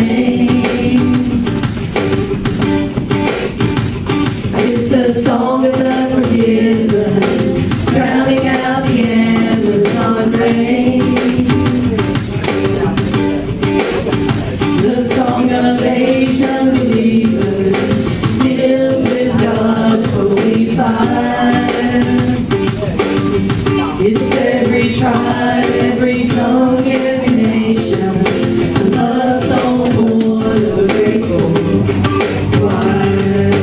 name. It's the song of the forgiven, drowning out the Amazon rain. The song of Asian believers, filled with God's holy fire. It's every tribe, every tongue, every nation, a love song born of a grateful choir.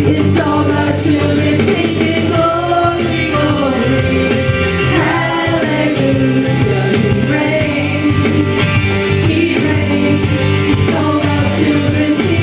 It's all God's children singing glory, glory, hallelujah, He reigns, He reigns. It's all God's children singing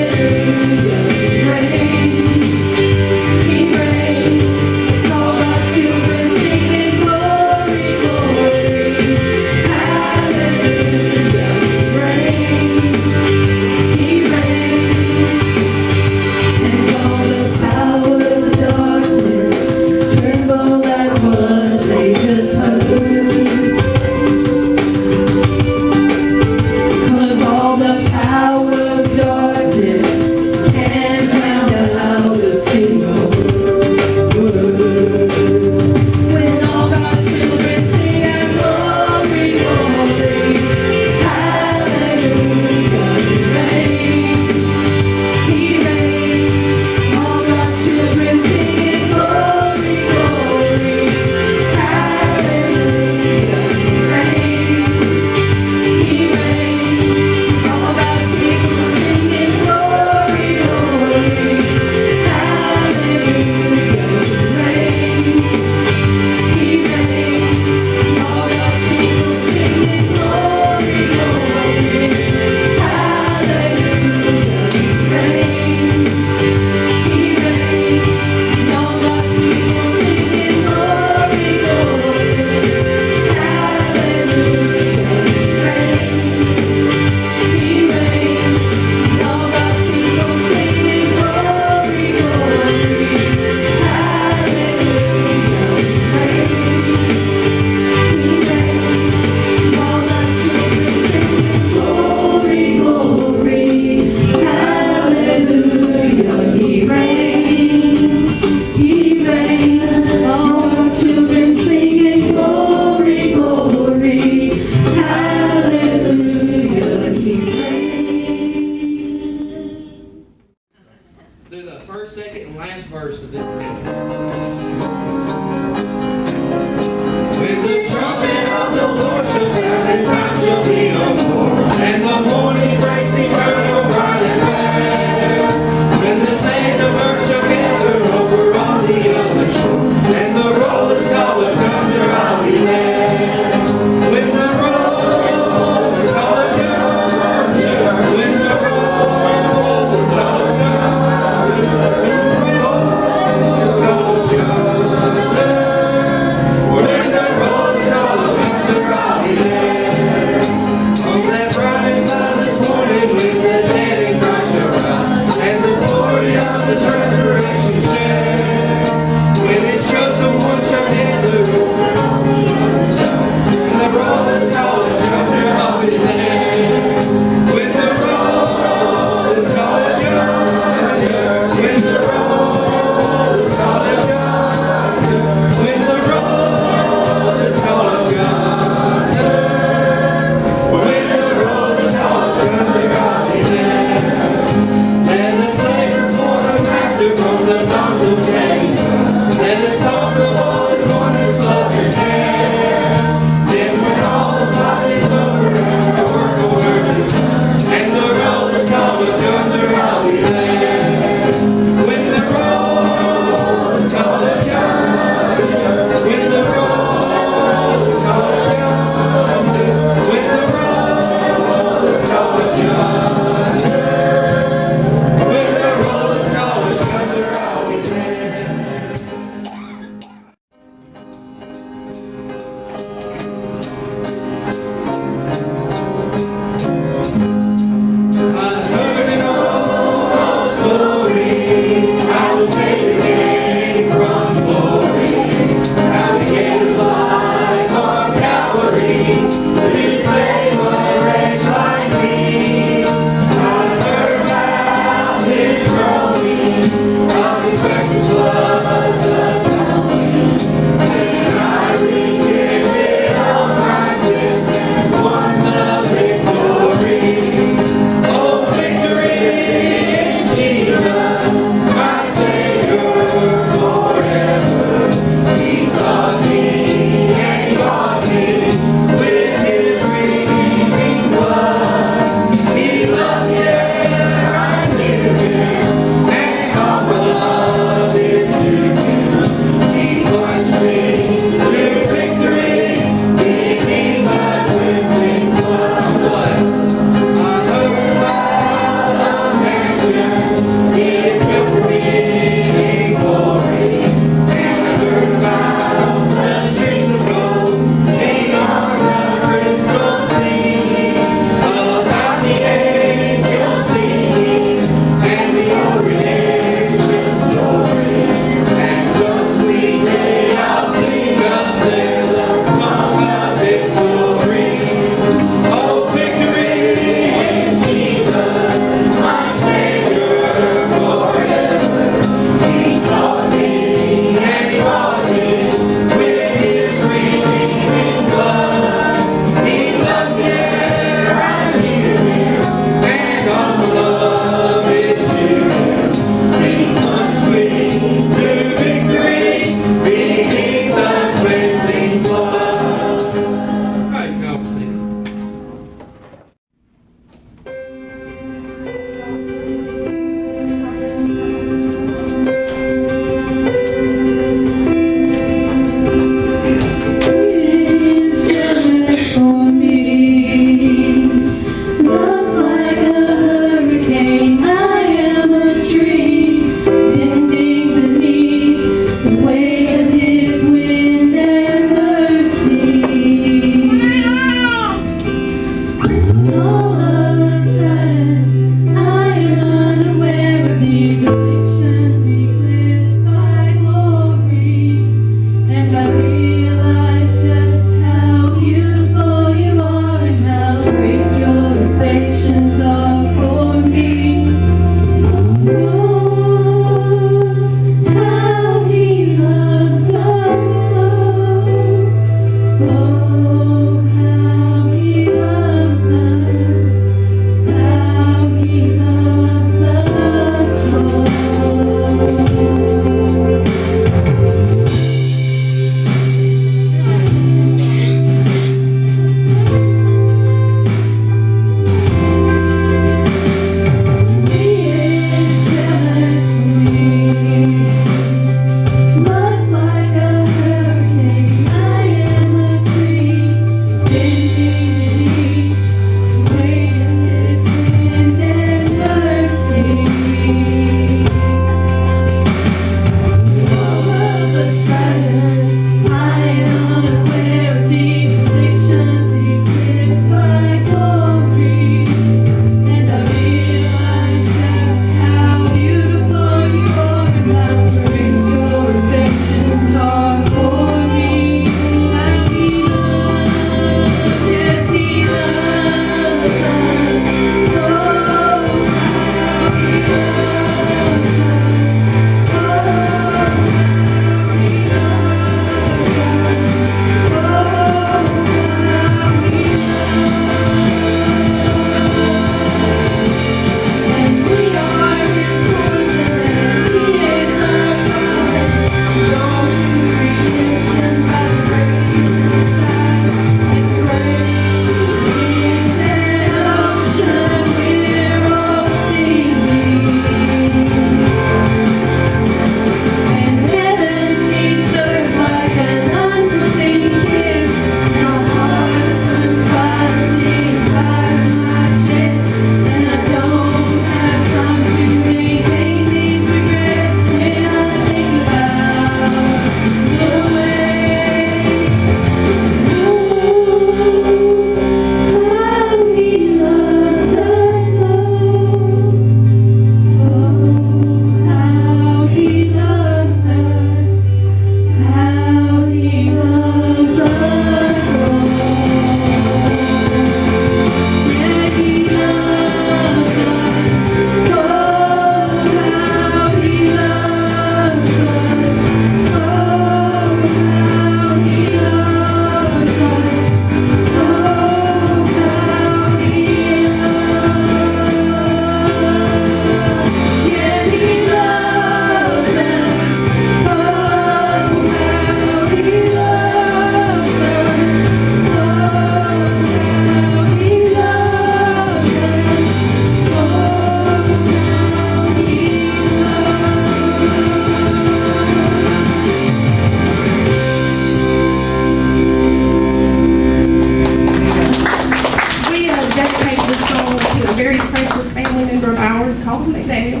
very precious family member of ours called McDaniel,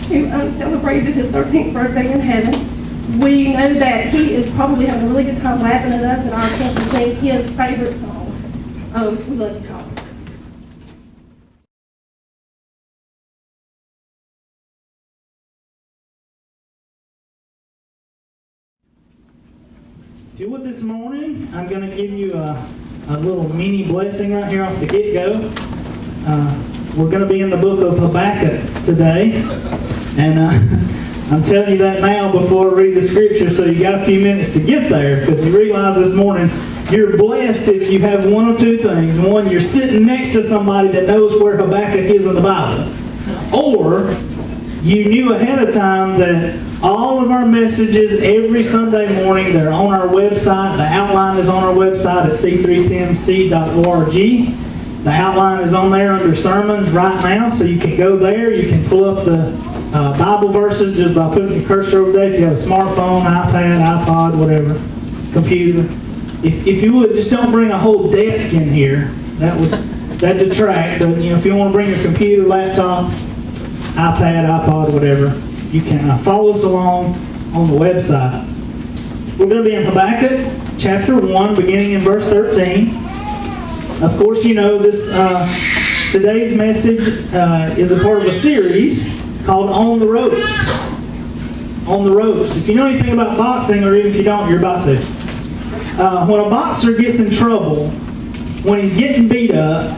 who celebrated his 13th birthday in heaven. We know that he is probably having a really good time laughing at us and our attempt to sing his favorite song. We love you, Colin. If you would this morning, I'm going to give you a little mini blessing right here off the get-go. We're going to be in the book of Habakkuk today. And I'm telling you that now before I read the scripture, so you got a few minutes to get there, because you realize this morning you're blessed if you have one of two things. One, you're sitting next to somebody that knows where Habakkuk is in the Bible. Or you knew ahead of time that all of our messages every Sunday morning, they're on our website. The outline is on our website at c3cmc.org. The outline is on there under sermons right now, so you can go there. You can pull up the Bible verses just by putting your cursor over there. If you have a smartphone, iPad, iPod, whatever, computer. If you would, just don't bring a whole desk in here. That'd detract. But if you want to bring your computer, laptop, iPad, iPod, whatever, you can follow us along on the website. We're going to be in Habakkuk chapter 1, beginning in verse 13. Of course, you know this. Today's message is a part of a series called On the Ropes. On the Ropes. If you know anything about boxing, or even if you don't, you're about to. When a boxer gets in trouble, when he's getting beat up,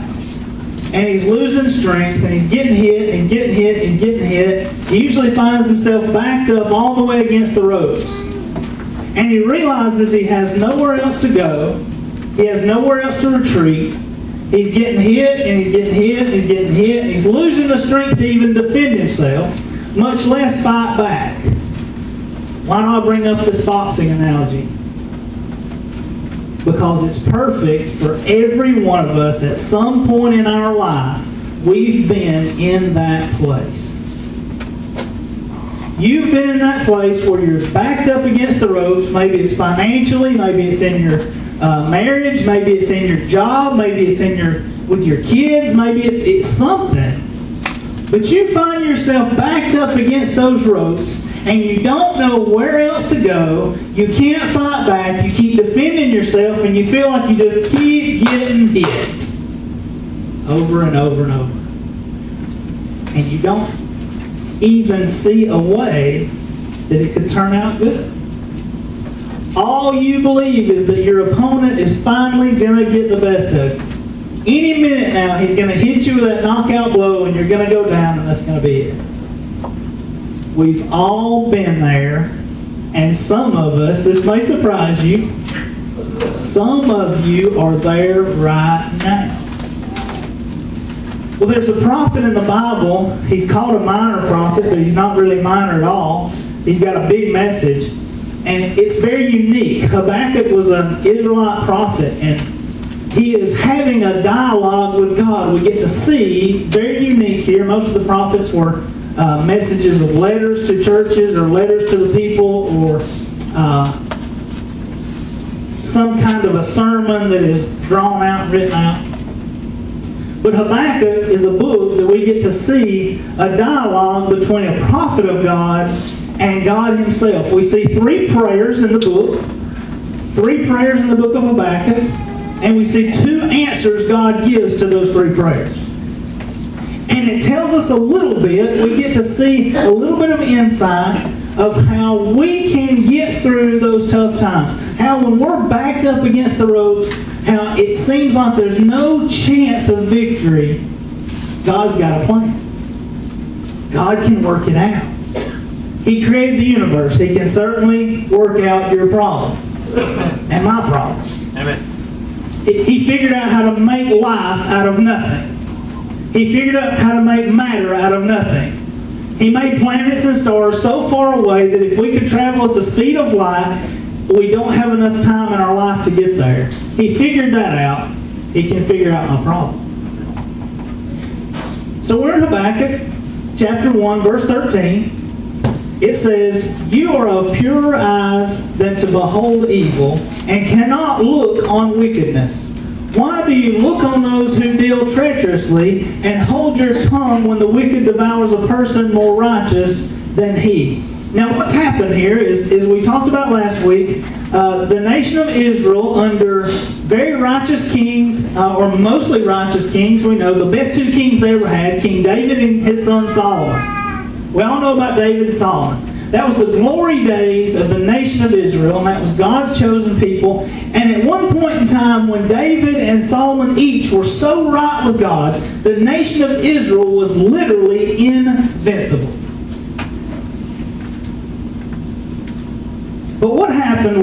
and he's losing strength, and he's getting hit, and he's getting hit, and he's getting hit, he usually finds himself backed up all the way against the ropes. And he realizes he has nowhere else to go. He has nowhere else to retreat. He's getting hit, and he's getting hit, and he's getting hit, and he's losing the strength to even defend himself, much less fight back. Why do I bring up this boxing analogy? Because it's perfect for every one of us at some point in our life. We've been in that place. You've been in that place where you're backed up against the ropes. Maybe it's financially, maybe it's in your marriage, maybe it's in your job, maybe it's with your kids, maybe it's something. But you find yourself backed up against those ropes, and you don't know where else to go. You can't fight back. You keep defending yourself, and you feel like you just keep getting hit over and over and over. And you don't even see a way that it could turn out good. All you believe is that your opponent is finally going to get the best of you. Any minute now, he's going to hit you with that knockout blow, and you're going to go down, and that's going to be it. We've all been there, and some of us, this may surprise you, some of you are there right now. Well, there's a prophet in the Bible. He's called a minor prophet, but he's not really minor at all. He's got a big message, and it's very unique. Habakkuk was an Israelite prophet, and he is having a dialogue with God. We get to see, very unique here, most of the prophets were messages of letters to churches or letters to the people, or some kind of a sermon that is drawn out and written out. But Habakkuk is a book that we get to see a dialogue between a prophet of God and God himself. We see three prayers in the book. Three prayers in the book of Habakkuk. And we see two answers God gives to those three prayers. And it tells us a little bit, we get to see a little bit of insight of how we can get through those tough times. How when we're backed up against the ropes, how it seems like there's no chance of victory, God's got a plan. God can work it out. He created the universe. He can certainly work out your problem and my problem. Amen. He figured out how to make life out of nothing. He figured out how to make matter out of nothing. He made planets and stars so far away that if we could travel at the speed of light, we don't have enough time in our life to get there. He figured that out. He can figure out my problem. So we're in Habakkuk chapter 1, verse 13. It says, "You are of purer eyes than to behold evil, and cannot look on wickedness. Why do you look on those who deal treacherously and hold your tongue when the wicked devours a person more righteous than he? Now what's happened here is we talked about last week, the nation of Israel under very righteous kings, or mostly righteous kings. We know the best two kings they ever had, King David and his son Solomon. We all know about David and Solomon. That was the glory days of the nation of Israel, and that was God's chosen people. And at one point in time, when David and Solomon each were so right with God, the nation of Israel was literally invincible. But what happened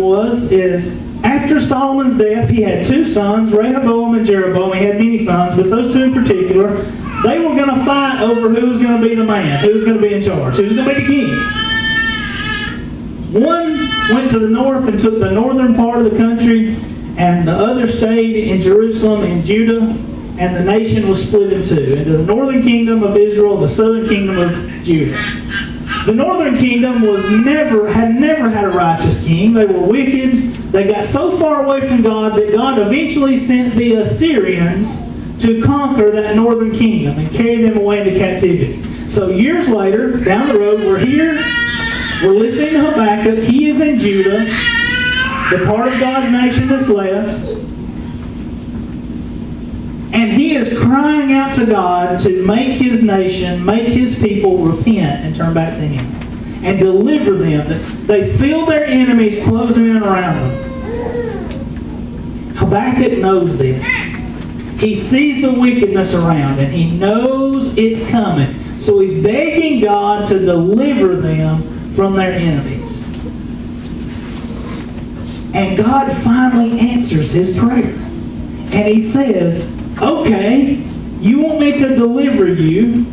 is after Solomon's death, he had two sons, Rehoboam and Jeroboam. He had many sons, but those two in particular, they were going to fight over who was going to be the man, who was going to be in charge, who was going to be the king. One went to the north and took the northern part of the country, and the other stayed in Jerusalem and Judah, and the nation was split in two, into the northern kingdom of Israel, the southern kingdom of Judah. The northern kingdom had never had a righteous king. They were wicked. They got so far away from God that God eventually sent the Assyrians to conquer that northern kingdom and carry them away into captivity. So years later, down the road, we're here. We're listening to Habakkuk. He is in Judah, the part of God's nation that's left. And he is crying out to God to make his nation, make his people repent and turn back to him. And deliver them. They feel their enemies closing in around them. Habakkuk knows this. He sees the wickedness around and he knows it's coming. So he's begging God to deliver them from their enemies. And God finally answers his prayer. And he says, okay, you want me to deliver you?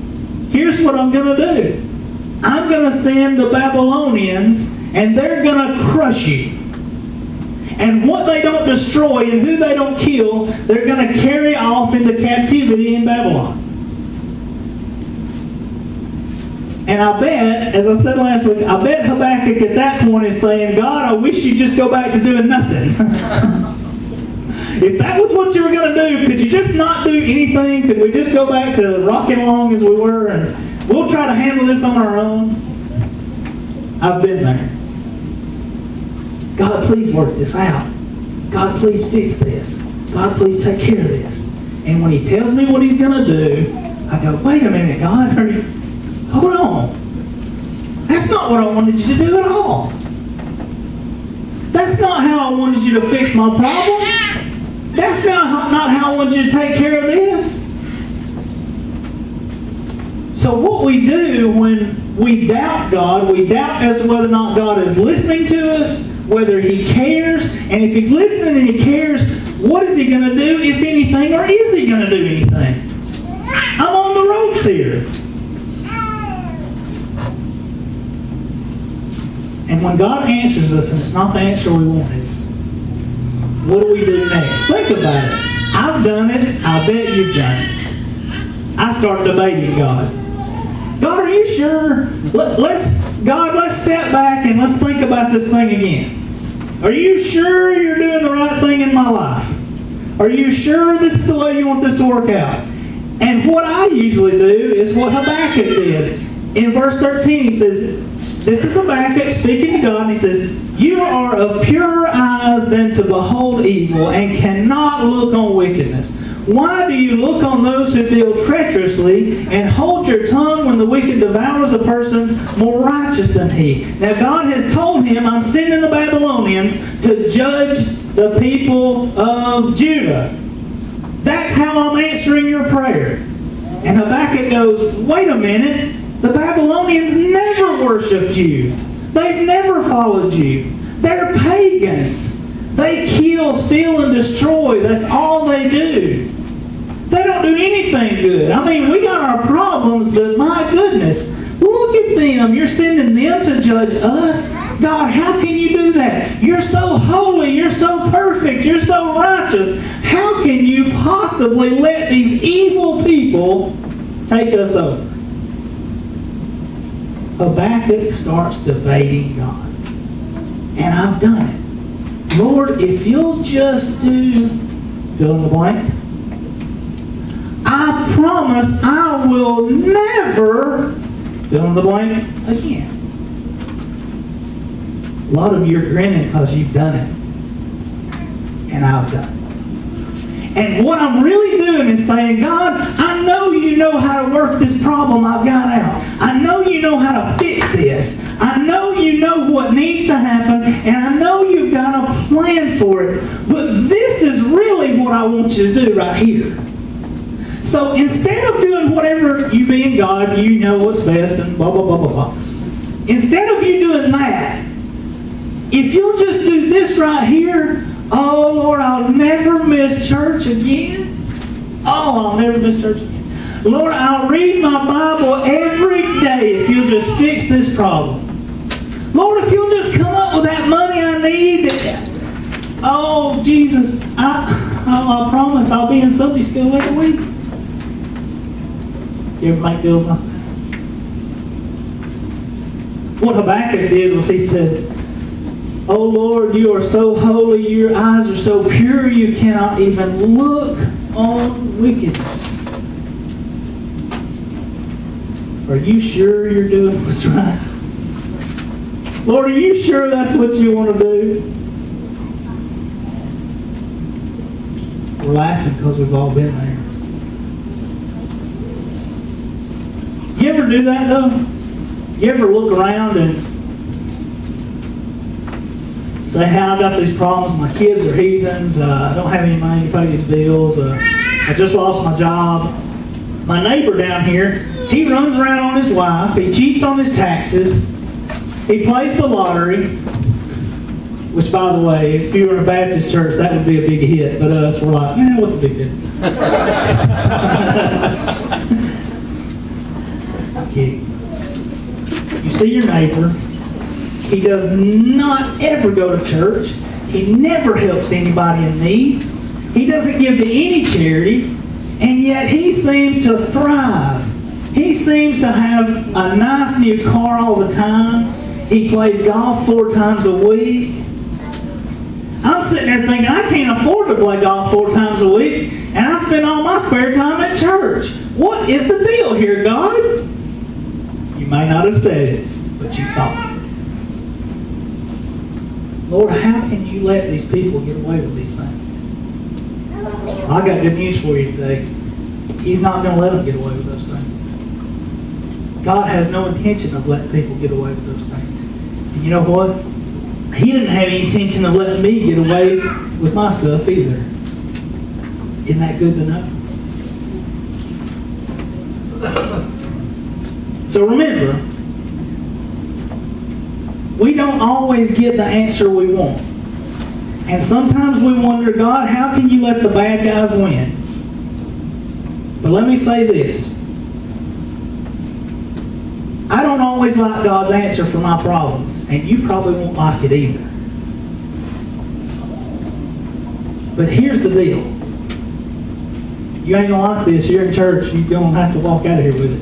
Here's what I'm going to do. I'm going to send the Babylonians and they're going to crush you. And what they don't destroy and who they don't kill, they're going to carry off into captivity in Babylon. And I bet, as I said last week, I bet Habakkuk at that point is saying, God, I wish you'd just go back to doing nothing. If that was what you were going to do, could you just not do anything? Could we just go back to rocking along as we were and we'll try to handle this on our own? I've been there. God, please work this out. God, please fix this. God, please take care of this. And when he tells me what he's going to do, I go, wait a minute, God, hold on. That's not what I wanted you to do at all. That's not how I wanted you to fix my problem. That's not how I wanted you to take care of this. So what we do when we doubt God, we doubt as to whether or not God is listening to us, whether he cares, and if he's listening and he cares, what is he going to do, if anything, or is he going to do anything? I'm on the ropes here. And when God answers us and it's not the answer we wanted, what do we do next? Think about it. I've done it. I bet you've done it. I start debating God. God, are you sure? Let's step back and let's think about this thing again. Are you sure you're doing the right thing in my life? Are you sure this is the way you want this to work out? And what I usually do is what Habakkuk did. In verse 13, he says, this is Habakkuk speaking to God, and he says, you are of purer eyes than to behold evil, and cannot look on wickedness. Why do you look on those who deal treacherously, and hold your tongue when the wicked devours a person more righteous than he? Now God has told him, I'm sending the Babylonians to judge the people of Judah. That's how I'm answering your prayer. And Habakkuk goes, wait a minute. The Babylonians never worshipped you. They've never followed you. They're pagans. They kill, steal, and destroy. That's all they do. They don't do anything good. I mean, we got our problems, but my goodness, look at them. You're sending them to judge us? God, how can you do that? You're so holy. You're so perfect. You're so righteous. How can you possibly let these evil people take us over? Habakkuk starts debating God. And I've done it. Lord, if you'll just do fill in the blank. I promise I will never fill in the blank again. A lot of you are grinning because you've done it. And I've done it. And what I'm really doing is saying, God, I know you know how to work this problem I've got out. I know you know how to fix this. I know you know what needs to happen, and I know you've got a plan for it. But this is really what I want you to do right here. So instead of doing whatever, you being God, you know what's best, and blah, blah, blah, blah, blah. Instead of you doing that, if you'll just do this right here, oh, Lord, I'll never miss church again. Oh, I'll never miss church again. Lord, I'll read my Bible every day if you'll just fix this problem. Lord, if you'll just come up with that money I need. Oh, Jesus, I promise I'll be in Sunday school every week. You ever make deals like that? What Habakkuk did was he said, oh Lord, you are so holy, your eyes are so pure, you cannot even look on wickedness. Are you sure you're doing what's right? Lord, are you sure that's what you want to do? We're laughing because we've all been there. You ever do that though? You ever look around and say, hey, I got these problems, my kids are heathens, I don't have any money to pay these bills, I just lost my job. My neighbor down here, he runs around on his wife, he cheats on his taxes, he plays the lottery, which by the way, if you were in a Baptist church, that would be a big hit, but us, we're like, what's the big hit? Okay. You see your neighbor, he does not ever go to church. He never helps anybody in need. He doesn't give to any charity. And yet he seems to thrive. He seems to have a nice new car all the time. He plays golf 4 times a week. I'm sitting there thinking, I can't afford to play golf 4 times a week. And I spend all my spare time at church. What is the deal here, God? You may not have said it, but you thought. Lord, how can you let these people get away with these things? I got good news for you today. He's not going to let them get away with those things. God has no intention of letting people get away with those things. And you know what? He didn't have any intention of letting me get away with my stuff either. Isn't that good to know? So remember, we don't always get the answer we want. And sometimes we wonder, God, how can you let the bad guys win? But let me say this. I don't always like God's answer for my problems, and you probably won't like it either. But here's the deal. You ain't going to like this. You're in church. You're going to have to walk out of here with it.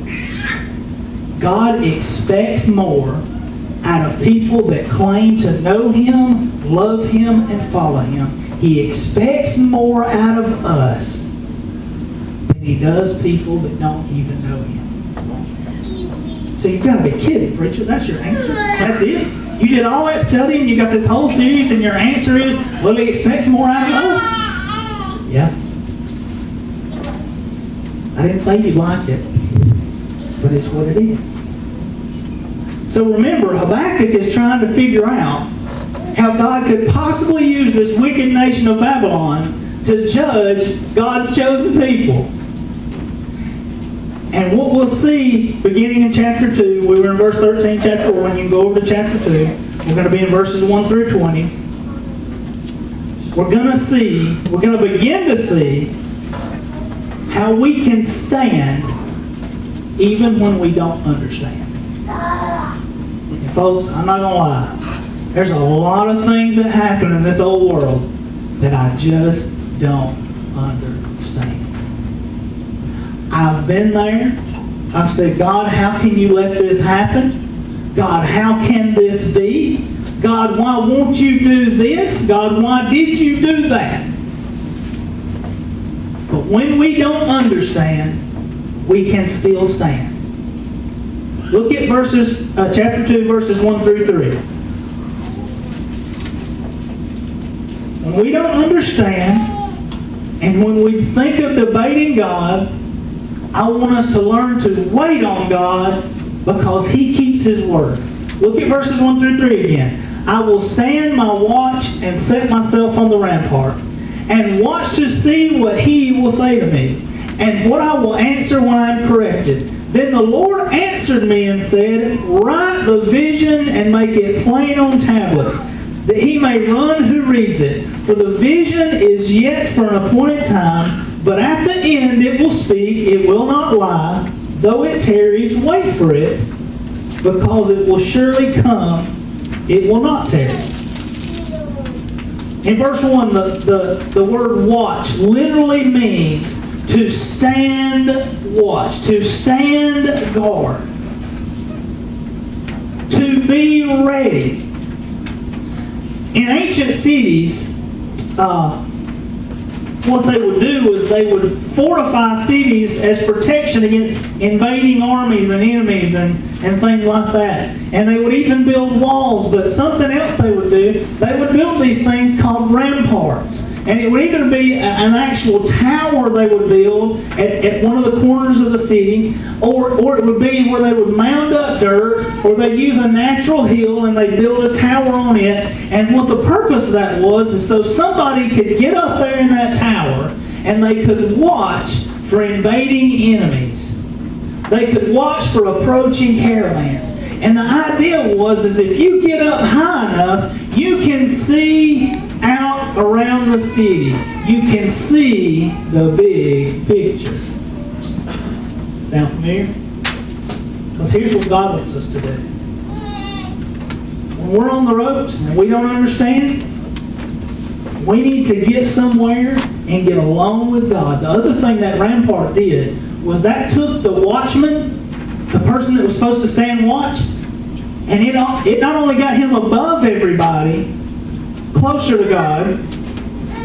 God expects more out of people that claim to know Him, love Him, and follow Him. He expects more out of us than He does people that don't even know Him. So you've got to be kidding, preacher. That's your answer? That's it? You did all that study and you got this whole series and your answer is, well, He expects more out of us? Yeah. I didn't say you like it, but it's what it is. So remember, Habakkuk is trying to figure out how God could possibly use this wicked nation of Babylon to judge God's chosen people. And what we'll see beginning in chapter 2, we were in verse 13, chapter 1, you can go over to chapter 2. We're going to be in verses 1 through 20. We're going to begin to see how we can stand even when we don't understand. And folks, I'm not going to lie. There's a lot of things that happen in this old world that I just don't understand. I've been there. I've said, God, how can you let this happen? God, how can this be? God, why won't you do this? God, why did you do that? But when we don't understand, we can still stand. Look at chapter 2, verses 1 through 3. When we don't understand, and when we think of debating God, I want us to learn to wait on God because He keeps His word. Look at verses 1 through 3 again. I will stand my watch and set myself on the rampart, and watch to see what He will say to me, and what I will answer when I am corrected. Then the Lord answered me and said, write the vision and make it plain on tablets, that he may run who reads it. For the vision is yet for an appointed time, but at the end it will speak, it will not lie. Though it tarries, wait for it, because it will surely come, it will not tarry. In verse 1, the word watch literally means to stand watch, to stand guard, to be ready. In ancient cities, what they would do is they would fortify cities as protection against invading armies and enemies and things like that. And they would even build walls, but something else they would do, they would build these things called ramparts. And it would either be an actual tower they would build at one of the corners of the city, or it would be where they would mound up dirt, or they'd use a natural hill and they'd build a tower on it. And what the purpose of that was is so somebody could get up there in that tower and they could watch for invading enemies. They could watch for approaching caravans. And the idea was is if you get up high enough, you can see out around the city. You can see the big picture. Sound familiar? Because here's what God wants us to do. When we're on the ropes and we don't understand, we need to get somewhere and get alone with God. The other thing that rampart did was that took the watchman, the person that was supposed to stand watch, and it not only got him above everybody, closer to God,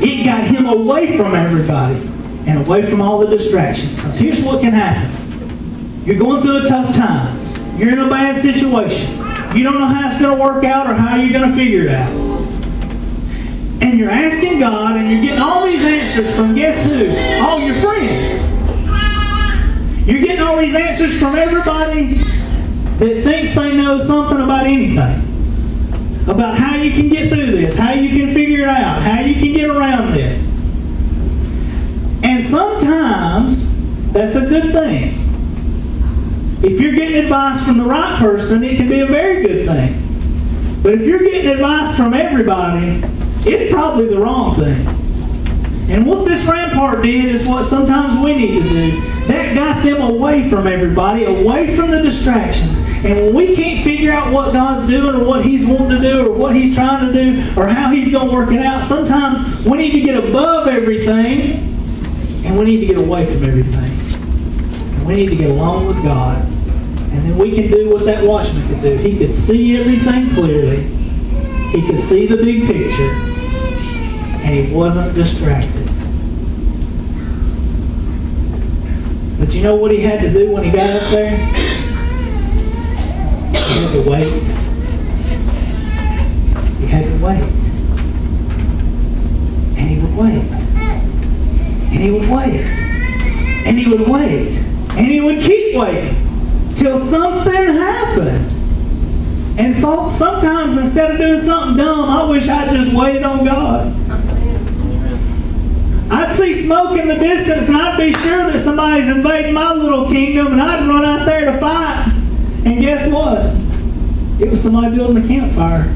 it got him away from everybody and away from all the distractions. Because here's what can happen. You're going through a tough time. You're in a bad situation. You don't know how it's going to work out or how you're going to figure it out. And you're asking God and you're getting all these answers from guess who? All your friends. You're getting all these answers from everybody that thinks they know something about anything. About how you can get through this, how you can figure it out, how you can get around this. And sometimes that's a good thing. If you're getting advice from the right person, it can be a very good thing. But if you're getting advice from everybody, it's probably the wrong thing. And what this rampart did is what sometimes we need to do. That got them away from everybody, away from the distractions. And when we can't figure out what God's doing or what He's wanting to do or what He's trying to do or how He's going to work it out, sometimes we need to get above everything and we need to get away from everything. And we need to get along with God. And then we can do what that watchman could do. He could see everything clearly. He could see the big picture. And he wasn't distracted. But you know what he had to do when he got up there? He had to wait. He had to wait. And he would wait. And he would wait. And he would wait. And he would keep waiting till something happened. And folks, sometimes instead of doing something dumb, I wish I'd just waited on God. I'd see smoke in the distance and I'd be sure that somebody's invading my little kingdom and I'd run out there to fight. And guess what? It was somebody building a campfire.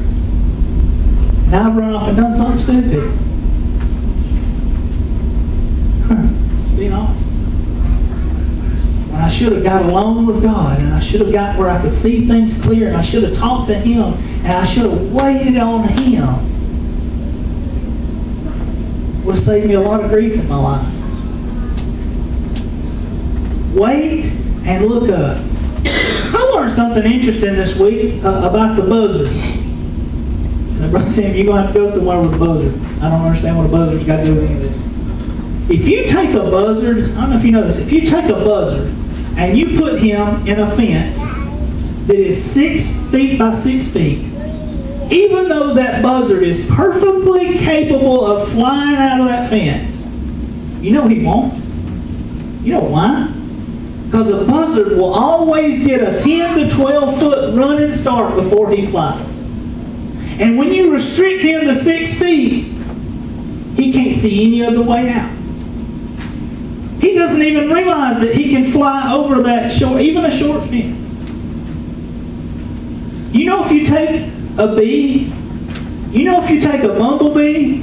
And I've run off and done something stupid. Being honest. And I should have got alone with God, and I should have got where I could see things clear, and I should have talked to Him, and I should have waited on Him. Would have saved me a lot of grief in my life. Wait and look up. I learned something interesting this week about the buzzard. So, Brother Tim, you're going to have to go somewhere with a buzzard. I don't understand what a buzzard's got to do with any of this. If you take a buzzard, I don't know if you know this, if you take a buzzard and you put him in a fence that is 6 feet by 6 feet, even though that buzzard is perfectly capable of flying out of that fence, you know he won't. You know why? Because a buzzard will always get a 10 to 12 foot running start before he flies. And when you restrict him to 6 feet, he can't see any other way out. He doesn't even realize that he can fly over that short, even a short fence. You know, if you take a bee, you know, if you take a bumblebee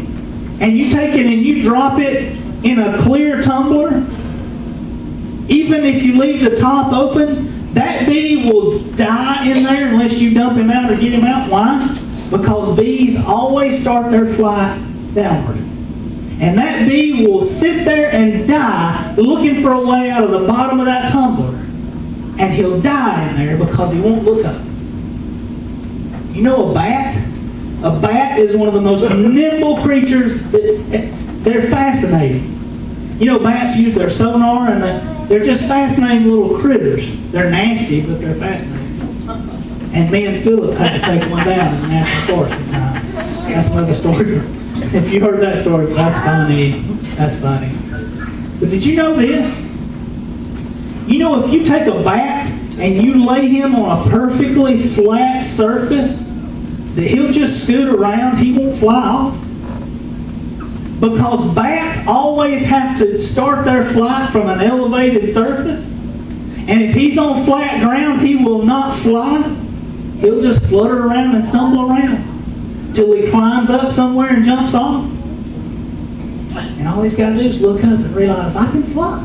and you take it and you drop it in a clear tumbler, even if you leave the top open, that bee will die in there unless you dump him out or get him out. Why? Because bees always start their flight downward. And that bee will sit there and die looking for a way out of the bottom of that tumbler. And he'll die in there because he won't look up. You know a bat? A bat is one of the most nimble creatures. They're fascinating. You know, bats use their sonar, and they're just fascinating little critters. They're nasty, but they're fascinating. And me and Philip had to take one down in the National Forest one time. That's another story. If you heard that story, that's funny. That's funny. But did you know this? You know, if you take a bat and you lay him on a perfectly flat surface, that he'll just scoot around, he won't fly off. Because bats always have to start their flight from an elevated surface. And if he's on flat ground, he will not fly. He'll just flutter around and stumble around till he climbs up somewhere and jumps off. And all he's got to do is look up and realize, I can fly.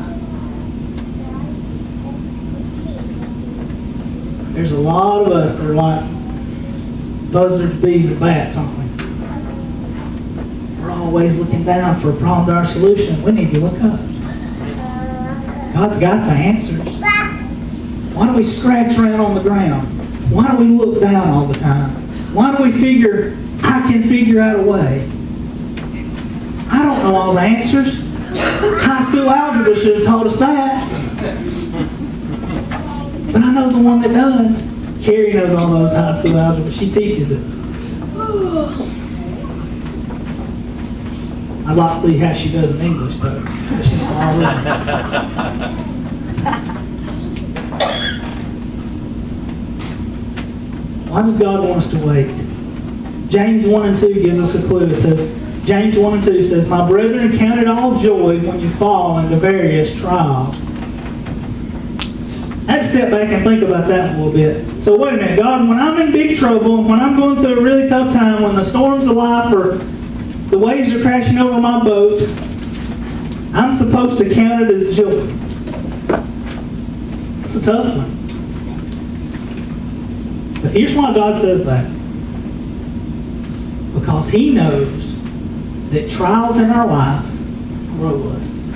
There's a lot of us that are like buzzards, bees, and bats, aren't we? We're always looking down for a problem to our solution. We need to look up. God's got the answers. Why do we scratch around on the ground? Why do we look down all the time? Why do we figure, I can figure out a way? I don't know all the answers. High school algebra should have taught us that. But I know the one that does. Carrie knows all those high school algebra. She teaches it. I'd like to see how she does in English, though. She knows all those. Why does God want us to wait? James 1 and 2 gives us a clue. It says, James 1 and 2 says, "My brethren, count it all joy when you fall into various trials." I had to step back and think about that a little bit. So wait a minute, God, when I'm in big trouble, when I'm going through a really tough time, when the storms of life or the waves are crashing over my boat, I'm supposed to count it as joy. It's a tough one. But here's why God says that. Because He knows that trials in our life grow us.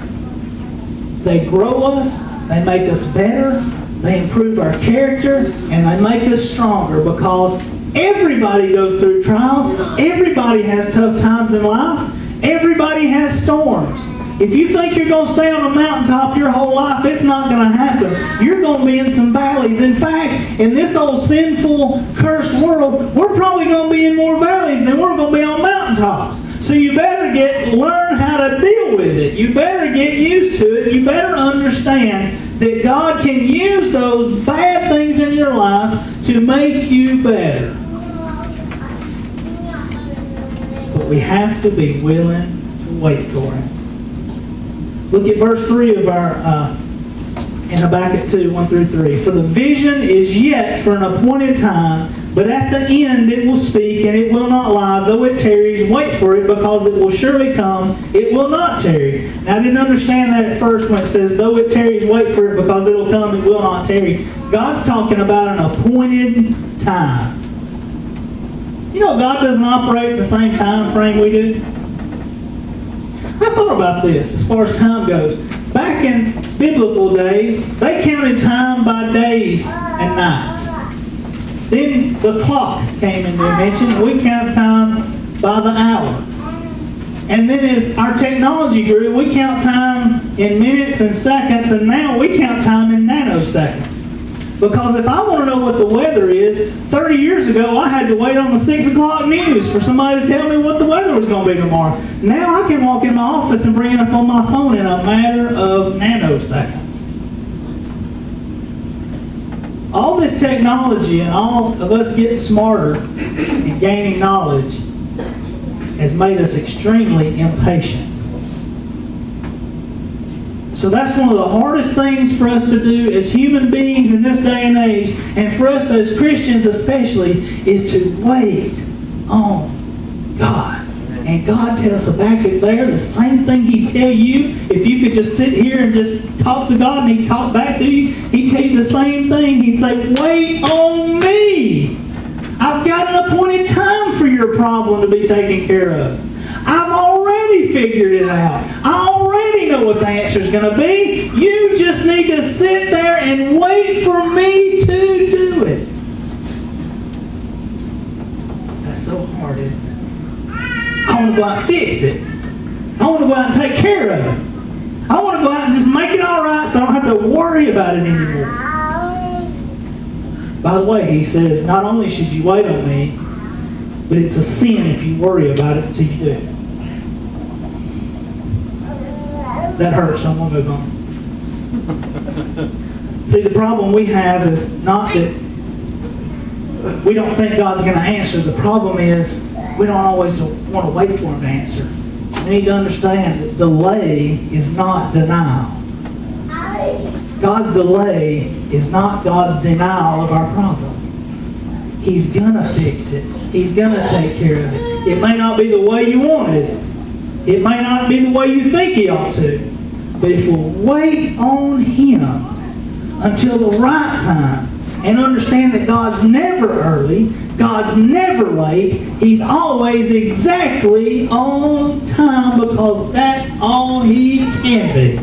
They grow us, they make us better, they improve our character, and they make us stronger, because everybody goes through trials. Everybody has tough times in life. Everybody has storms. If you think you're going to stay on a mountaintop your whole life, it's not going to happen. You're going to be in some valleys. In fact, in this old sinful, cursed world, we're probably going to be in more valleys than we're going to be on mountaintops. So you better learn how to deal with it. You better get used to it. You better understand that God can use those bad things in your life to make you better. But we have to be willing to wait for Him. Look at verse 3 of our in Habakkuk 2, 1 through 3. "For the vision is yet for an appointed time, but at the end it will speak, and it will not lie. Though it tarries, wait for it, because it will surely come. It will not tarry." Now, I didn't understand that at first when it says, "Though it tarries, wait for it, because it will come. It will not tarry." God's talking about an appointed time. You know, God doesn't operate in the same time frame we do. I thought about this as far as time goes. Back in biblical days, they counted time by days and nights. Then the clock came into invention. We count time by the hour. And then as our technology grew, we count time in minutes and seconds, and now we count time in nanoseconds. Because if I want to know what the weather is, 30 years ago I had to wait on the 6 o'clock news for somebody to tell me what the weather was going to be tomorrow. Now I can walk in my office and bring it up on my phone in a matter of nanoseconds. All this technology and all of us getting smarter and gaining knowledge has made us extremely impatient. So that's one of the hardest things for us to do as human beings in this day and age, and for us as Christians especially, is to wait on God. And God tells Habakkuk there the same thing He'd tell you if you could just sit here and just talk to God and He'd talk back to you. He'd tell you the same thing. He'd say, wait on me. I've got an appointed time for your problem to be taken care of. I've already figured it out. I already know what the answer is going to be. You just need to sit there and wait for me to do it. That's so hard, isn't it? I want to go out and fix it. I want to go out and take care of it. I want to go out and just make it all right so I don't have to worry about it anymore. By the way, he says, not only should you wait on me, but it's a sin if you worry about it until you do it. That hurts, so I'm going to move on. See, the problem we have is not that we don't think God's going to answer. The problem is we don't always want to wait for Him to answer. We need to understand that delay is not denial. God's delay is not God's denial of our problem. He's going to fix it. He's going to take care of it. It may not be the way you wanted. It may not be the way you think He ought to. But if we'll wait on Him until the right time and understand that God's never early, God's never late, He's always exactly on time because that's all He can be,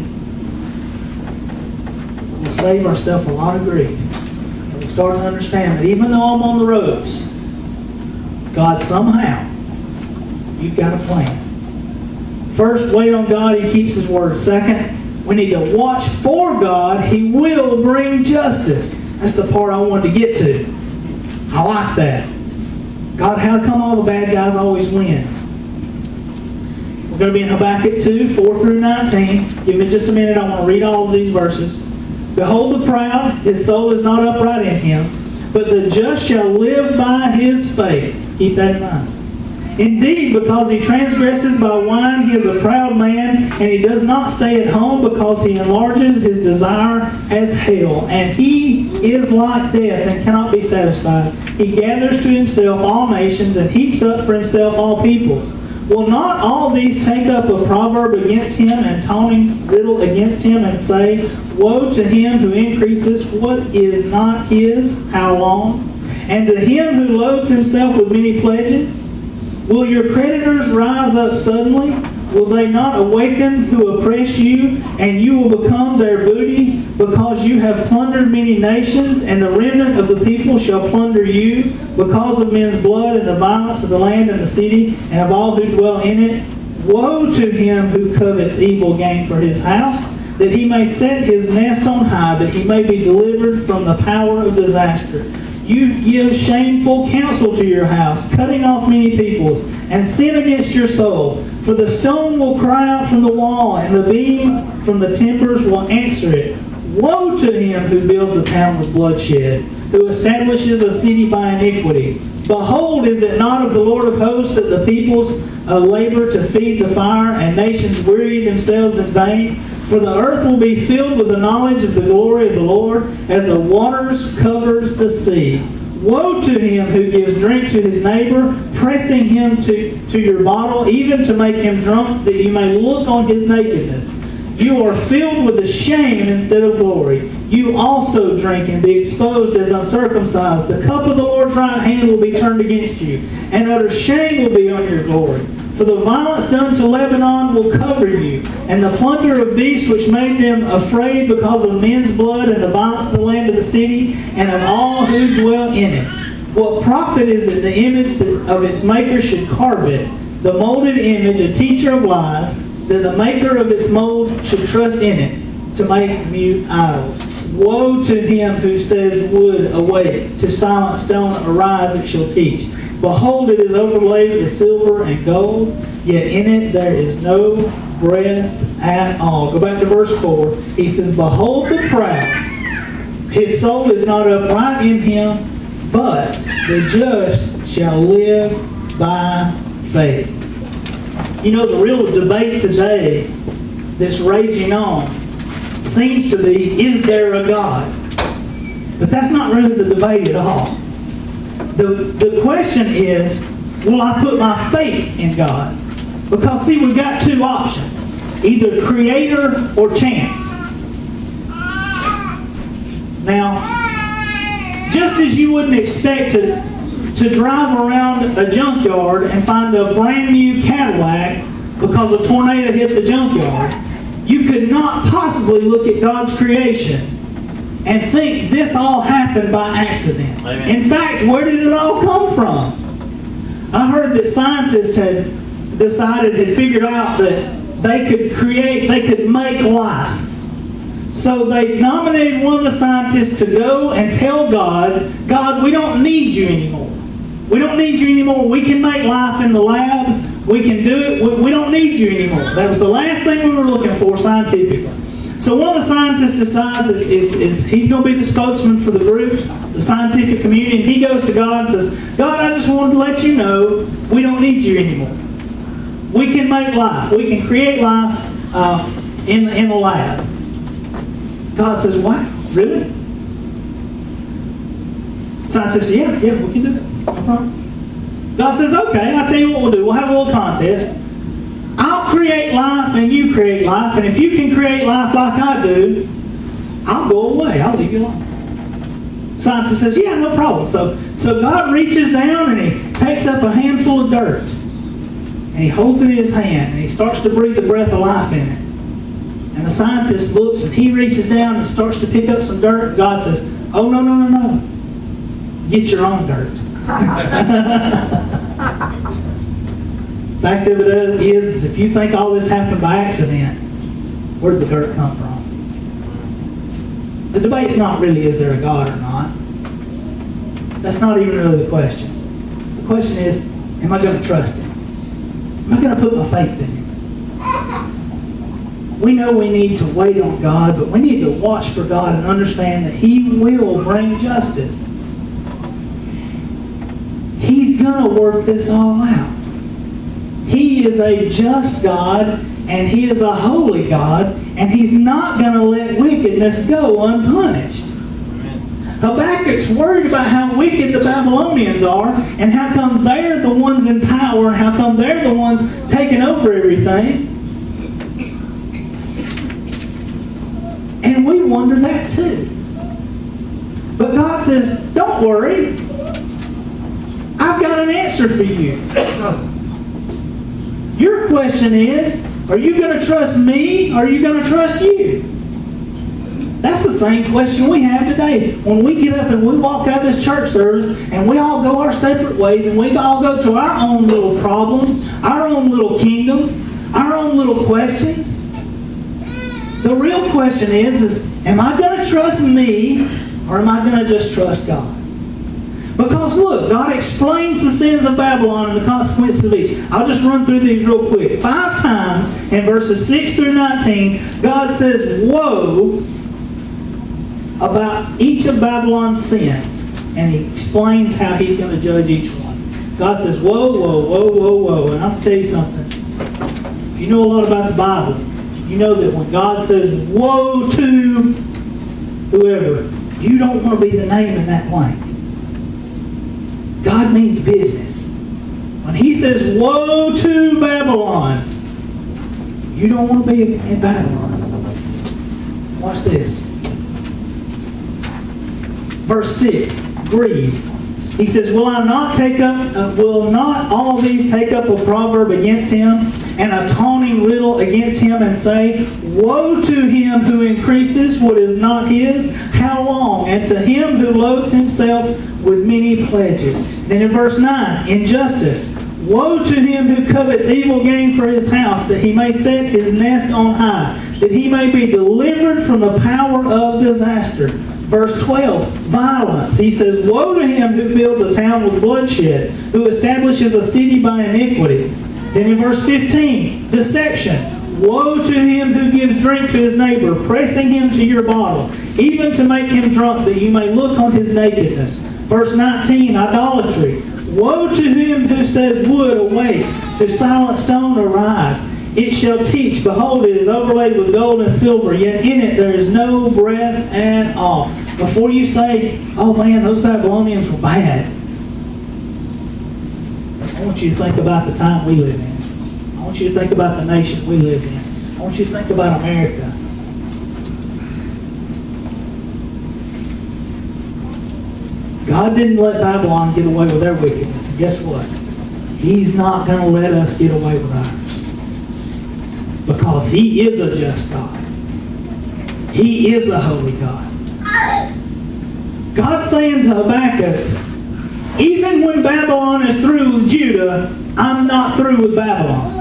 we'll save ourselves a lot of grief. And we'll start to understand that even though I'm on the ropes, God somehow, you've got a plan. First, wait on God, He keeps His word. Second, we need to watch for God. He will bring justice. That's the part I wanted to get to. I like that. God, how come all the bad guys always win? We're going to be in Habakkuk 2, 4 through 19. Give me just a minute. I want to read all of these verses. Behold the proud, his soul is not upright in him, but the just shall live by his faith. Keep that in mind. Indeed, because he transgresses by wine, he is a proud man, and he does not stay at home because he enlarges his desire as hell. And he is like death and cannot be satisfied. He gathers to himself all nations and heaps up for himself all peoples. Will not all these take up a proverb against him and taunting riddle against him and say, woe to him who increases what is not his, how long? And to him who loads himself with many pledges? Will your creditors rise up suddenly? Will they not awaken who oppress you, and you will become their booty? Because you have plundered many nations, and the remnant of the people shall plunder you, because of men's blood and the violence of the land and the city, and of all who dwell in it. Woe to him who covets evil gain for his house, that he may set his nest on high, that he may be delivered from the power of disaster. You give shameful counsel to your house, cutting off many peoples, and sin against your soul. For the stone will cry out from the wall, and the beam from the timbers will answer it. Woe to him who builds a town with bloodshed, who establishes a city by iniquity. Behold, is it not of the Lord of hosts that the peoples labor to feed the fire, and nations weary themselves in vain? For the earth will be filled with the knowledge of the glory of the Lord, as the waters covers the sea. Woe to him who gives drink to his neighbor, pressing him to your bottle, even to make him drunk, that you may look on his nakedness. You are filled with the shame instead of glory. You also drink and be exposed as uncircumcised. The cup of the Lord's right hand will be turned against you, and utter shame will be on your glory. For the violence done to Lebanon will cover you, and the plunder of beasts which made them afraid because of men's blood, and the violence of the land of the city, and of all who dwell in it. What profit is it the image of its maker should carve it, the molded image, a teacher of lies, that the maker of its mold should trust in it to make mute idols. Woe to him who says, wood, awake, to silent stone, arise, it shall teach. Behold, it is overlaid with silver and gold, yet in it there is no breath at all. Go back to verse 4. He says, behold the proud. His soul is not upright in him, but the just shall live by faith. You know, the real debate today that's raging on seems to be, is there a God? But that's not really the debate at all. The question is, will I put my faith in God? Because, see, we've got two options. Either creator or chance. Now, just as you wouldn't expect to drive around a junkyard and find a brand new Cadillac because a tornado hit the junkyard, you could not possibly look at God's creation and think this all happened by accident. Amen. In fact, where did it all come from? I heard that scientists had figured out that they could make life. So they nominated one of the scientists to go and tell God, God, we don't need you anymore. We don't need you anymore. We can make life in the lab. We can do it. We don't need you anymore. That was the last thing we were looking for scientifically. So one of the scientists decides he's going to be the spokesman for the group, the scientific community, and he goes to God and says, God, I just wanted to let you know we don't need you anymore. We can make life. We can create life in the lab. God says, wow, really? Scientist says, yeah, we can do it. No problem. God says, okay, I'll tell you what we'll do. We'll have a little contest. I'll create life and you create life, and if you can create life like I do, I'll go away. I'll leave you alone. Scientist says, yeah, no problem. So God reaches down and he takes up a handful of dirt, and he holds it in his hand, and he starts to breathe the breath of life in it. And the scientist looks, and he reaches down and starts to pick up some dirt. God says, oh, no. Get your own dirt. Fact of it is, if you think all this happened by accident, where did the dirt come from? The debate's not really, is there a God or not? That's not even really the question. The question is, am I going to trust Him? Am I going to put my faith in Him? We know we need to wait on God, but we need to watch for God and understand that He will bring justice. He's going to work this all out. He is a just God, and He is a holy God, and He's not going to let wickedness go unpunished. Habakkuk's worried about how wicked the Babylonians are, and how come they're the ones in power, and how come they're the ones taking over everything. And we wonder that too. But God says, don't worry. I've got an answer for you. Your question is, are you going to trust me or are you going to trust you? That's the same question we have today. When we get up and we walk out of this church service and we all go our separate ways and we all go to our own little problems, our own little kingdoms, our own little questions. The real question is am I going to trust me or am I going to just trust God? Because look, God explains the sins of Babylon and the consequences of each. I'll just run through these real quick. 5 times in verses 6 through 19, God says, woe about each of Babylon's sins. And He explains how He's going to judge each one. God says, whoa, whoa, whoa, whoa, whoa. And I'll tell you something. If you know a lot about the Bible, you know that when God says, woe to whoever, you don't want to be the name in that blank. God means business. When He says, woe to Babylon, you don't want to be in Babylon. Watch this. Verse 6, greed. He says, will not all these take up a proverb against him, and a taunting riddle against him, and say, woe to him who increases what is not his, how long? And to him who loads himself with many pledges. Then in verse 9, injustice. Woe to him who covets evil gain for his house, that he may set his nest on high, that he may be delivered from the power of disaster. Verse 12, violence. He says, woe to him who builds a town with bloodshed, who establishes a city by iniquity. Then in verse 15, deception. Woe to him who gives drink to his neighbor, pressing him to your bottle, even to make him drunk, that you may look on his nakedness. Verse 19, idolatry. Woe to him who says, wood, awake, to silent stone, arise. It shall teach, behold, it is overlaid with gold and silver, yet in it there is no breath at all. Before you say, oh man, those Babylonians were bad, I want you to think about the time we live in. I want you to think about the nation we live in. I want you to think about America. God didn't let Babylon get away with their wickedness. And guess what? He's not going to let us get away with ours. Because He is a just God. He is a holy God. God's saying to Habakkuk, even when Babylon is through with Judah, I'm not through with Babylon.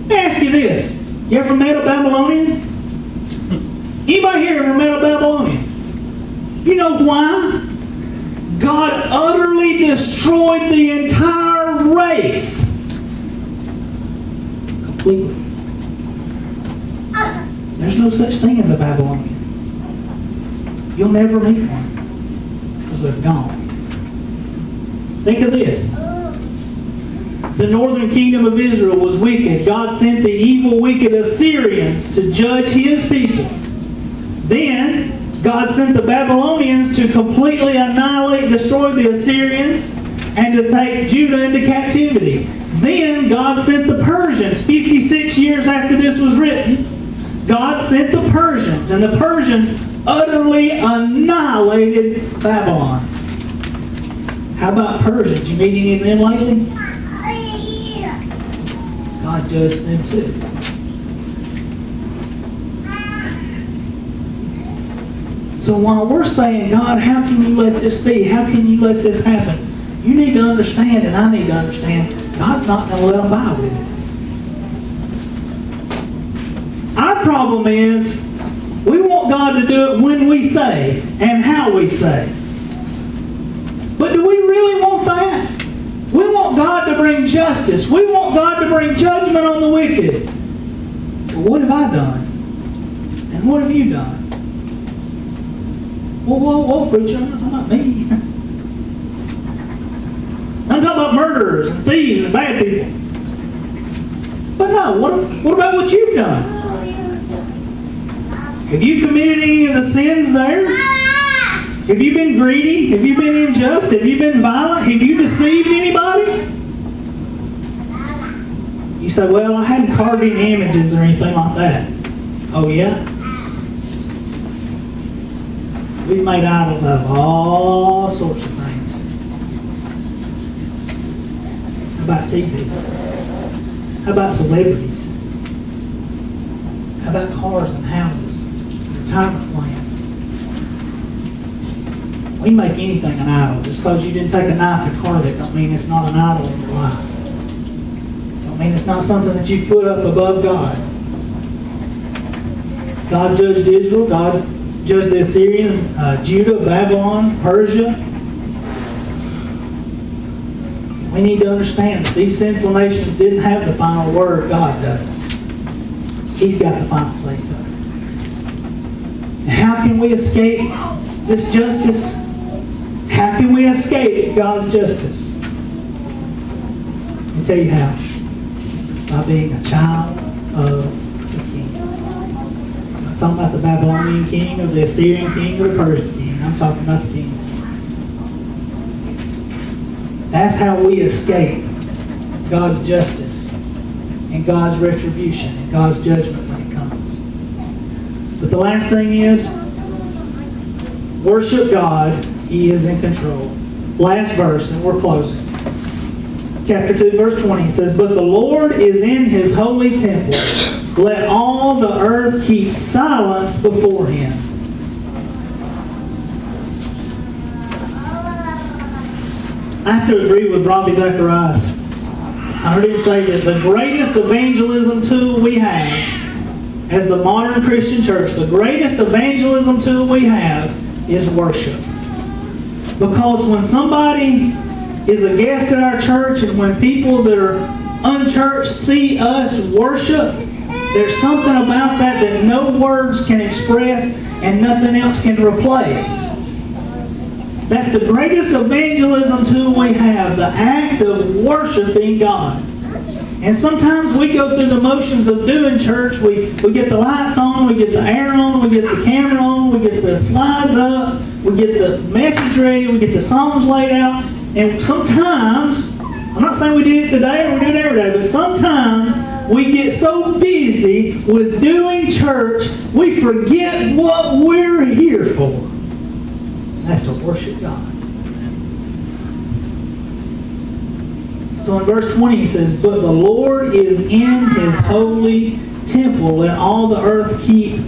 Let me ask you this. You ever met a Babylonian? Anybody here ever met a Babylonian? You know why? God utterly destroyed the entire race. Completely. There's no such thing as a Babylonian. You'll never meet one. Because they're gone. Think of this. The northern kingdom of Israel was wicked. God sent the evil, wicked Assyrians to judge His people. Then God sent the Babylonians to completely annihilate and destroy the Assyrians and to take Judah into captivity. Then God sent the Persians 56 years after this was written. God sent the Persians, and the Persians utterly annihilated Babylon. How about Persians? You meet any of them lately? God judged them too. So while we're saying, God, how can you let this be? How can you let this happen? You need to understand, and I need to understand, God's not going to let them by with it. Our problem is, we want God to do it when we say, and how we say. But do we really want that? We want God to bring justice. We want God to bring judgment on the wicked. Well, what have I done? And what have you done? Whoa, preacher, I'm not talking about me. I'm talking about murderers and thieves and bad people. But no, what about what you've done? Have you committed any of the sins there? Have you been greedy? Have you been unjust? Have you been violent? Have you deceived anybody? You say, well, I hadn't carved any images or anything like that. Oh, yeah? We've made idols out of all sorts of things. How about TV? How about celebrities? How about cars and houses? Retirement plans? We can make anything an idol. Just because you didn't take a knife and carve it don't mean it's not an idol in your life. Don't mean it's not something that you've put up above God. God judged Israel. God judged the Assyrians, Judah, Babylon, Persia. We need to understand that these sinful nations didn't have the final word. God does. He's got the final say-so. And how can we escape this justice? How can we escape God's justice? Let me tell you how. By being a child of the King. I'm not talking about the Babylonian king or the Assyrian king or the Persian king. I'm talking about the King of Kings. That's how we escape God's justice and God's retribution and God's judgment when it comes. But the last thing is, worship God. He is in control. Last verse, and we're closing. Chapter 2, verse 20 says, but the Lord is in His holy temple. Let all the earth keep silence before Him. I have to agree with Robbie Zacharias. I heard him say that the greatest evangelism tool we have as the modern Christian church, the greatest evangelism tool we have is worship. Because when somebody is a guest at our church and when people that are unchurched see us worship, there's something about that no words can express and nothing else can replace. That's the greatest evangelism tool we have, the act of worshiping God. And sometimes we go through the motions of doing church. We get the lights on, we get the air on, we get the camera on, we get the slides up, we get the message ready, we get the songs laid out. And sometimes, I'm not saying we did it today or we do it every day, but sometimes we get so busy with doing church, we forget what we're here for. That's to worship God. So in verse 20 he says, "But the Lord is in His holy temple. Let all the earth keep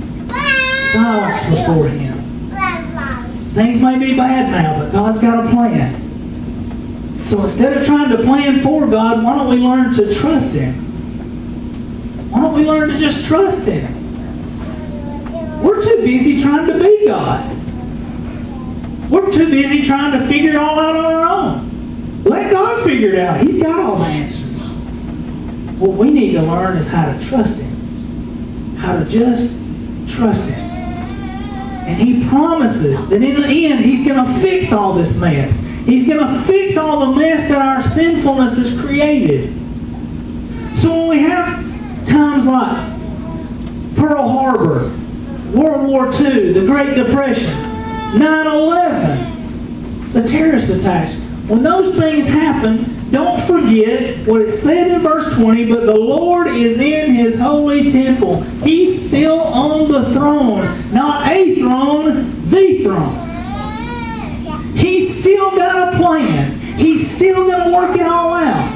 silence before Him." Things may be bad now, but God's got a plan. So instead of trying to plan for God, why don't we learn to trust Him? Why don't we learn to just trust Him? We're too busy trying to be God. We're too busy trying to figure it all out on our own. Let God figure it out. He's got all the answers. What we need to learn is how to trust Him. How to just trust Him. And He promises that in the end, He's going to fix all this mess. He's going to fix all the mess that our sinfulness has created. So when we have times like Pearl Harbor, World War II, the Great Depression, 9/11, the terrorist attacks, when those things happen, don't forget what it said in verse 20, but the Lord is in His holy temple. He's still on the throne. Not a throne, the throne. He's still got a plan. He's still going to work it all out.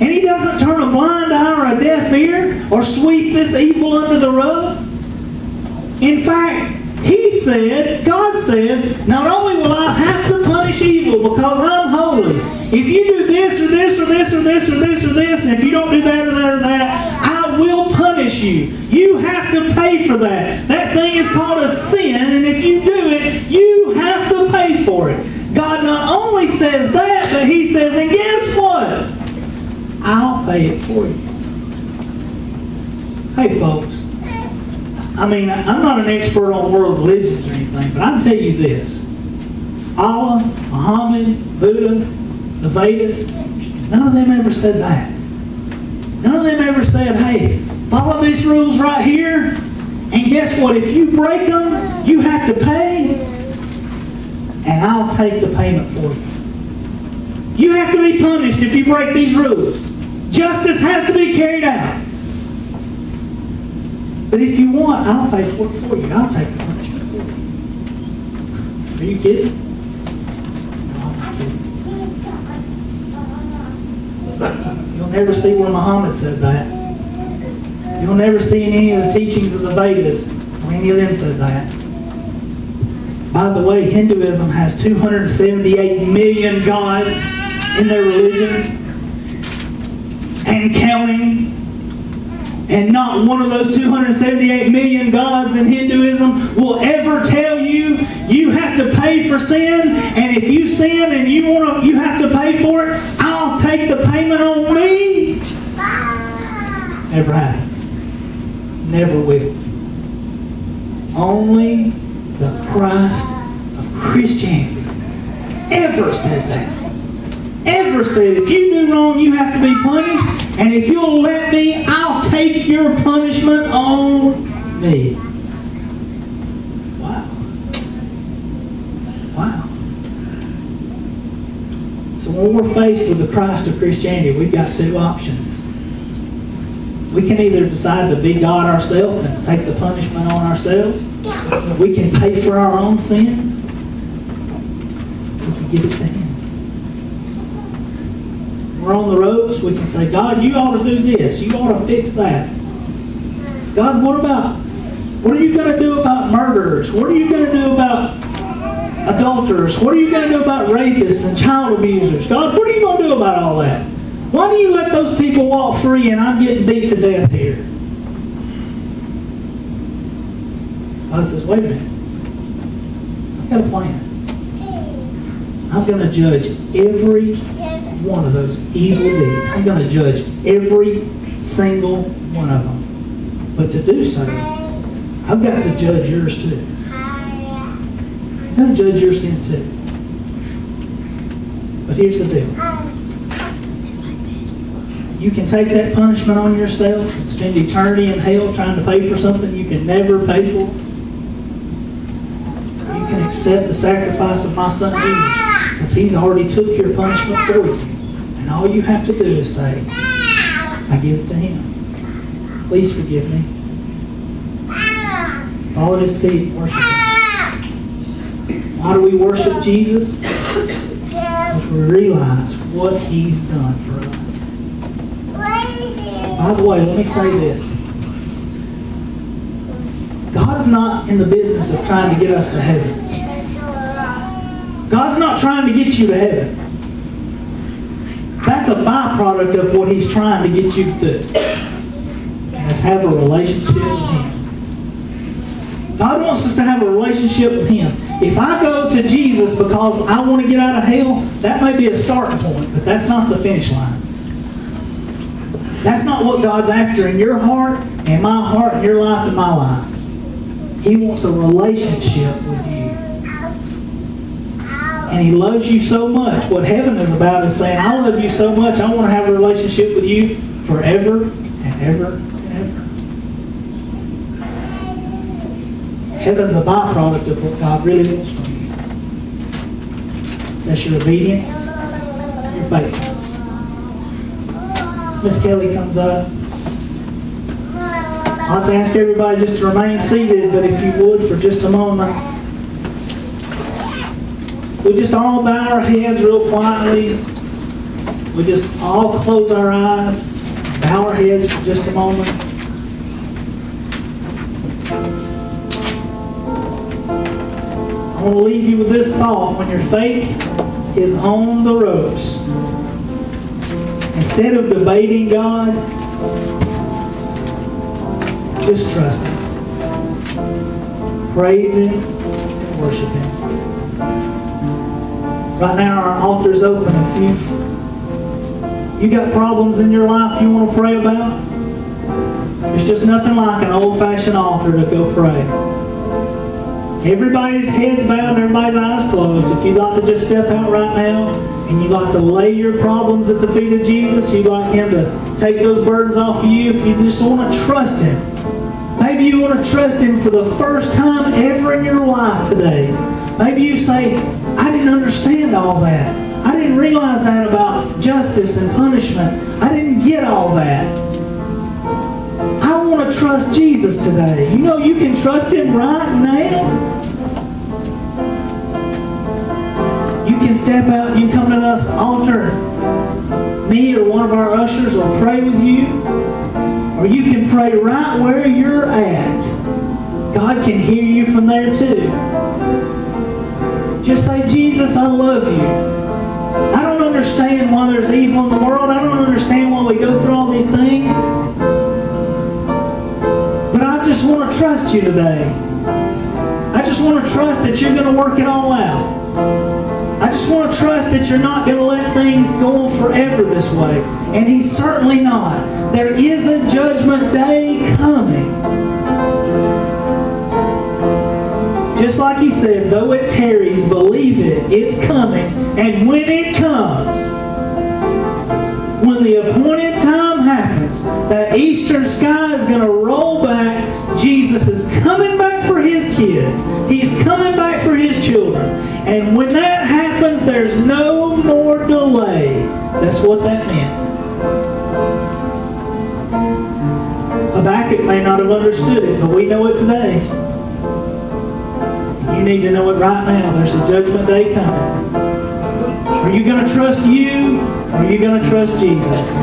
And He doesn't turn a blind eye or a deaf ear or sweep this evil under the rug. In fact, God says, not only will I have to punish evil because I'm holy. If you do this or this or this or this or this or this, and if you don't do that or that or that, I will punish you. You have to pay for that. That thing is called a sin, and if you do it, you have to pay for it. God not only says that, but He says, and guess what? I'll pay it for you. Hey folks, I mean, I'm not an expert on world religions or anything, but I can tell you this. Allah, Muhammad, Buddha, the Vedas, none of them ever said that. None of them ever said, hey, follow these rules right here, and guess what? If you break them, you have to pay, and I'll take the payment for you. You have to be punished if you break these rules. Justice has to be carried out. But if you want, I'll pay for it for you. I'll take the punishment for you. Are you kidding? No, I'm not kidding. You'll never see where Muhammad said that. You'll never see in any of the teachings of the Vedas where any of them said that. By the way, Hinduism has 278 million gods in their religion and counting. And not one of those 278 million gods in Hinduism will ever tell you you have to pay for sin, and if you sin and you have to pay for it, I'll take the payment on me. Never happens. Never will. Only the Christ of Christianity ever said that. Ever said, if you do wrong, you have to be punished, and if you'll let me, I'll take your punishment on me. Wow. Wow. So when we're faced with the Christ of Christianity, we've got two options. We can either decide to be God ourselves and take the punishment on ourselves. We can pay for our own sins. We can give it to Him. We're on the ropes, we can say, God, you ought to do this. You ought to fix that. God, what are you going to do about murderers? What are you going to do about adulterers? What are you going to do about rapists and child abusers? God, what are you going to do about all that? Why do you let those people walk free and I'm getting beat to death here? God says, wait a minute. I've got a plan. I'm going to judge every one of those evil deeds. I'm going to judge every single one of them. But to do so, I've got to judge yours too. I'm going to judge your sin too. But here's the deal. You can take that punishment on yourself and spend eternity in hell trying to pay for something you can never pay for. You can accept the sacrifice of my Son Jesus, because He's already took your punishment for you. And all you have to do is say, I give it to Him. Please forgive me. Fall at His feet and worship Him. Why do we worship Jesus? Because we realize what He's done for us. By the way, let me say this. God's not in the business of trying to get us to heaven. God's not trying to get you to heaven. That's a byproduct of what He's trying to get you to do. Let's have a relationship with Him. God wants us to have a relationship with Him. If I go to Jesus because I want to get out of hell, that may be a starting point, but that's not the finish line. That's not what God's after in your heart, and my heart, and your life, and my life. He wants a relationship with you. And He loves you so much. What heaven is about is saying, I love you so much, I want to have a relationship with you forever and ever and ever. Heaven's a byproduct of what God really wants from you. That's your obedience, your faithfulness. As Miss Kelly comes up, I'd like to ask everybody just to remain seated, but if you would for just a moment, we just all bow our heads real quietly. We just all close our eyes, bow our heads for just a moment. I want to leave you with this thought. When your faith is on the ropes, instead of debating God, just trust Him. Praise Him and worship Him. Right now our altar's open. If you got problems in your life you want to pray about, there's just nothing like an old-fashioned altar to go pray. Everybody's heads bowed and everybody's eyes closed. If you'd like to just step out right now and you'd like to lay your problems at the feet of Jesus, you'd like Him to take those burdens off of you, if you just want to trust Him. Maybe you want to trust Him for the first time ever in your life today. Maybe you say, I didn't understand all that. I didn't realize that about justice and punishment. I didn't get all that. I want to trust Jesus today. You know you can trust Him right now. You can step out and you come to this altar. Me or one of our ushers will pray with you. Or you can pray right where you're at. God can hear you from there too. Just say, Jesus, I love you. I don't understand why there's evil in the world. I don't understand why we go through all these things. But I just want to trust you today. I just want to trust that you're going to work it all out. I just want to trust that you're not going to let things go on forever this way. And He's certainly not. There is a judgment day coming. Just like He said, though it tarries, believe it, it's coming. And when it comes, when the appointed time happens, that eastern sky is going to roll back. Jesus is coming back for His kids. He's coming back for His children. And when that happens, there's no more delay. That's what that meant. Habakkuk may not have understood it, but we know it today. You need to know it right now. There's a judgment day coming. Are you going to trust you, or are you going to trust Jesus?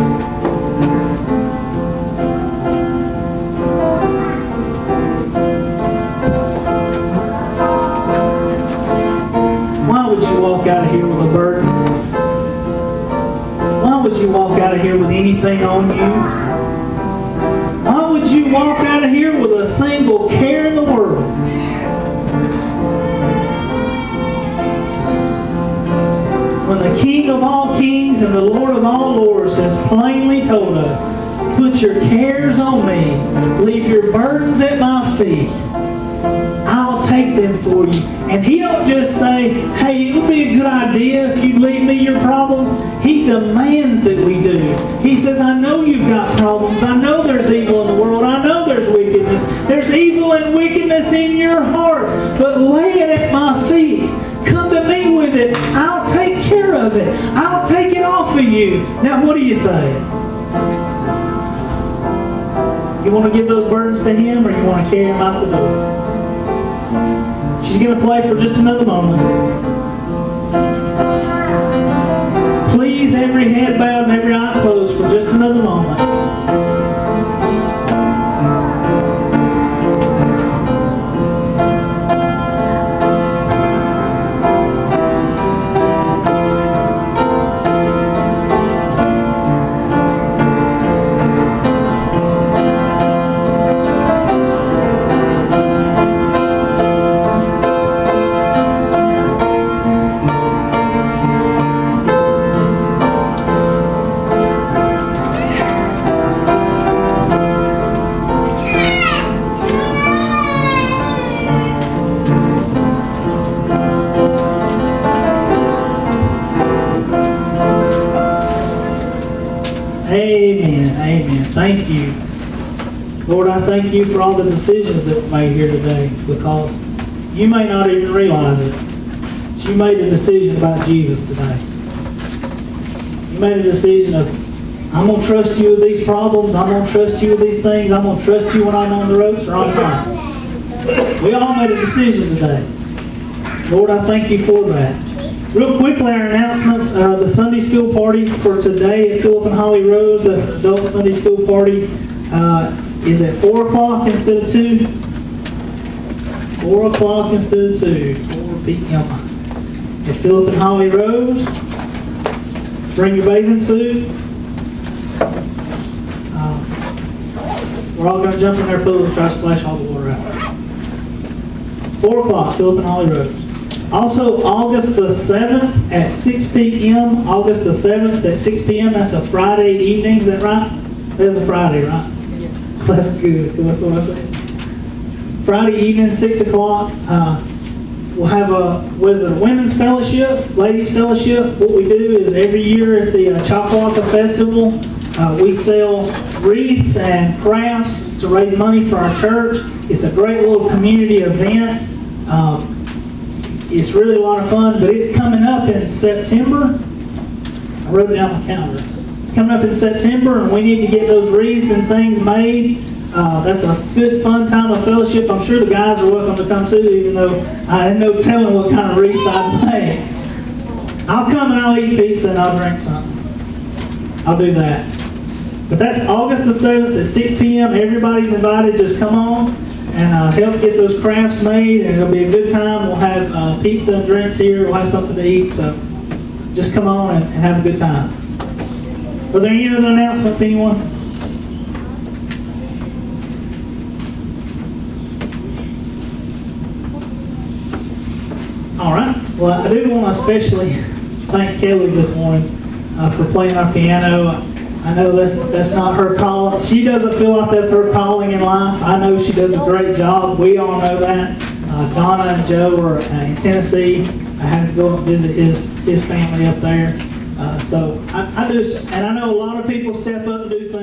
Why would you walk out of here with a burden? Why would you walk out of here walk out of here with a single care in the world. When the King of all kings and the Lord of all lords has plainly told us, put your cares on me, leave your burdens at my feet, I'll take them for you. And He don't just say, hey, it would be a good idea if you'd leave me your problems. He demands that we do. He says, I know you've got problems. I know there's evil in the world. I know there's wickedness. There's evil and wickedness in your heart. But lay it at my feet. Come to me with it. I'll take care of it. I'll take it off of you. Now, what do you say? You want to give those burdens to Him, or you want to carry them out the door? She's going to play for just another moment. Please, every head bowed and every eye closed for just another moment. Amen. Amen. Thank you. Lord, I thank you for all the decisions that were made here today, because you may not even realize it, but you made a decision about Jesus today. You made a decision of, I'm going to trust you with these problems. I'm going to trust you with these things. I'm going to trust you when I'm on the ropes or I'm not. We all made a decision today. Lord, I thank you for that. Real quickly, our announcements. The Sunday school party for today at Philip and Holly Rose, that's the adult Sunday school party, is at 4 o'clock instead of 2. 4 o'clock instead of 2. 4 p.m. at Philip and Holly Rose. Bring your bathing suit. We're all going to jump in their pool and try to splash all the water out. 4 o'clock, Philip and Holly Rose. Also, August the 7th at 6 p.m. August the 7th at 6 p.m. That's a Friday evening. Is that right? That's a Friday, right? Yes. That's good. That's what I said. Friday evening, 6 o'clock. We'll have a women's fellowship, ladies fellowship. What we do is every year at the Chakalaka Festival, we sell wreaths and crafts to raise money for our church. It's a great little community event. It's really a lot of fun, but it's coming up in September. I wrote it down on my calendar. It's coming up in September, and we need to get those wreaths and things made. That's a good, fun time of fellowship. I'm sure the guys are welcome to come too, even though I had no telling what kind of wreath I'd make. I'll come and I'll eat pizza and I'll drink something. I'll do that. But that's August the 7th at 6 p.m. Everybody's invited. Just come on and help get those crafts made, and it'll be a good time. We'll have pizza and drinks here. We'll have something to eat, so just come on and have a good time. Are there any other announcements, anyone? All right. Well, I do want to especially thank Kelly this morning for playing our piano. I know that's not her calling. She doesn't feel like that's her calling in life. I know she does a great job. We all know that. Donna and Joe are in Tennessee. I had to go and visit his family up there. So I do, and I know a lot of people step up and do things.